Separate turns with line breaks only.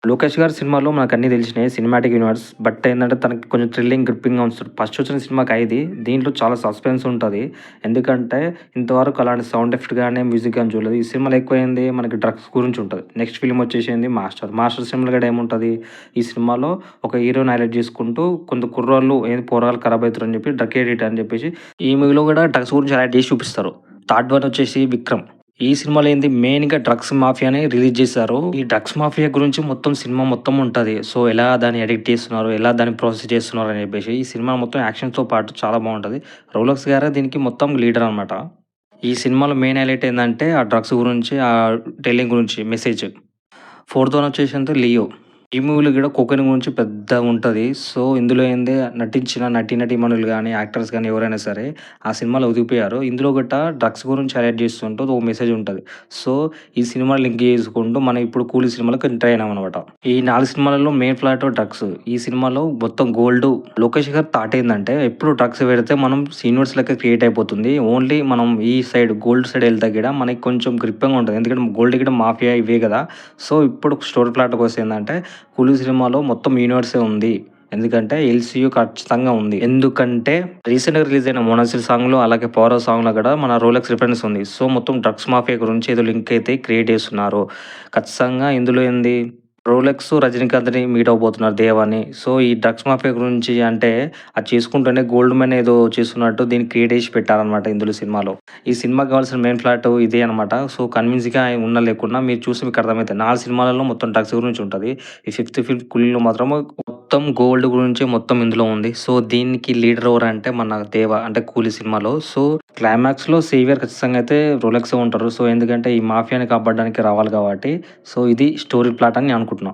లోకేష్ గారి సినిమాలో మనకన్నీ తెలిసినాయి. Cinematic universe. బట్ ఏందంటే తనకి కొంచెం థ్రిల్లింగ్, గ్రిప్పింగ్‌గా ఉంచుతాడు. ఫస్ట్ వచ్చిన సినిమా 'ఖైదీ' దీంట్లో చాలా సస్పెన్స్ ఉంటది. ఎందుకంటే ఇంతవరకు అలాంటి సౌండ్ ఎఫెక్ట్ గాని, మ్యూజిక్ గాని చూడలేదు. ఈ సినిమాలో ఎక్కువైంది మనకి డ్రగ్స్ గురించి ఉంటది. నెక్స్ట్ ఫిల్మ్ వచ్చేసింది 'మాస్టర్'. 'మాస్టర్' సినిమాలో కూడా ఏముంటది? ఈ సినిమాలో ఒక హీరోని హైలైట్ చేసుకుంటూ కొంత కుర్రోళ్ళు పోరగాళ్ళు ఖరాబ్ అయితుర్రని చెప్పి డ్రగ్ ఎడిక్ట్ అని చెప్పేసి ఈ మూవీలో కూడా డ్రగ్స్ గురించి హైలైట్ చేసి చూపిస్తారు. థర్డ్ వన్ వచ్చేసి 'విక్రమ్'. ఈ సినిమాలో ఏంది మెయిన్‌గా డ్రగ్స్ మాఫియాని రిలీజ్ చేశారు. ఈ డ్రగ్స్ మాఫియా గురించి మొత్తం సినిమా మొత్తం ఉంటది. సో, ఎలా దాన్ని అడిక్ట్ చేస్తున్నారు, ఎలా దాన్ని ప్రాసెస్ చేస్తున్నారు అని చెప్పేసి ఈ సినిమా మొత్తం యాక్షన్‌తో పాటు చాలా బావుంటది. రోలక్స్ గారే దీనికి మొత్తం లీడర్ అనమాట. ఈ సినిమాలో మెయిన్ హైలైట్ ఏందంటే ఆ డ్రగ్స్ గురించి, టెల్లింగ్ గురించి మెసేజ్. ఫోర్త్ వన్ వచ్చేసంటే 'లియో'. ఈ మూవీలో కూడా కోకెన్ గురించి పెద్దగుంటది. సో, ఇందులో ఏంది నటించిన నటీనటీమణులు గాని, యాక్టర్స్ గాని ఎవరైనా సరే ఆ సినిమాలో ఒదిగిపోయారు. ఇందులో గట డ్రగ్స్ గురించి హైలైట్ చేస్తుంటూ ఒక మెసేజ్ ఉంటది. సో, ఈ సినిమా లింక్ చేసుకుంటూ మనం ఇప్పుడు 'కూలీ' సినిమాలోకి ఎంటర్ అయినామనమాట. ఈ 4 సినిమాలలో మెయిన్ ప్లాట్ డ్రగ్స్. ఈ సినిమాలో మొత్తం గోల్డ్. లోకేష్ గారి థాట్ ఏందంటే ఎప్పుడు డ్రగ్స్ పెడితే మనం యూనివర్స్ లెక్క క్రియేట్ అయిపోతుంది. ఓన్లీ మనం ఈ సైడ్ గోల్డ్ సైడ్ ఎళ్తే గిడ మనకి కొంచెం గ్రిప్పింగ్‌గా ఉంటది. ఎందుకంటే గోల్డ్ గిట మాఫియా ఇవే గదా! సో, ఇప్పుడు స్టోరీ ప్లాట్‌కి వస్తే ఏందంటే 'కూలీ' సినిమాలో మొత్తం యూనివర్సే ఉంది. ఎందుకంటే ఎల్‌సీయూ ఖచ్చితంగా ఉంది. ఎందుకంటే రీసెంట్‌గా రిలీజ్ అయిన 'మొనాసిల్' సాంగ్‌లో అలాగే 'పవర్' సాంగ్‌లో కూడా మన రోలెక్స్ రిఫరెన్స్ ఉంది. సో, మొత్తం డ్రగ్స్ మాఫియా గురించి ఏదో లింక్ అయితే క్రియేట్ చేస్తున్నారు. ఖచ్చితంగా ఇందులో ఏంది రోలెక్స్, రజనీకాంత్‌ని మీట్ అవ్వబోతున్నారు 'దేవ్' అని. సో, ఈ డ్రగ్స్ మాఫియా గురించి అంటే అది చేసుకుంటూనే గోల్డ్ మైన్ ఏదో చేస్తున్నట్టు దీన్ని క్రియేట్ చేసి పెట్టారనమాట ఇందులో సినిమాలో. ఈ సినిమాకి కావాల్సిన మెయిన్ ప్లాట్ ఇదే అనమాట. సో, కన్విన్స్‌గా ఉన్నా లేకున్నా మీరు చూస్తే మీకు అర్థమైతది. 4 సినిమాలలో మొత్తం డ్రగ్స్ గురించి ఉంటది. ఈ ఫిఫ్త్ ఫిల్మ్ 'కూలీలో' మాత్రం మొత్తం గోల్డ్ గురించే మొత్తం ఇందులో ఉంది. సో, దీనికి లీడర్ ఎవరంటే మన 'దేవ' అంటే 'కూలీ' సినిమాలో. సో, క్లైమాక్స్‌లో సేవియర్ ఖచ్చితంగా అయితే రోలెక్సే ఉంటారు. సో, ఎందుకంటే ఈ మాఫియాని కాపాడడానికి రావాలి కాబట్టి. సో, ఇది స్టోరీ ప్లాట్ అని నేను అనుకుంటున్నా.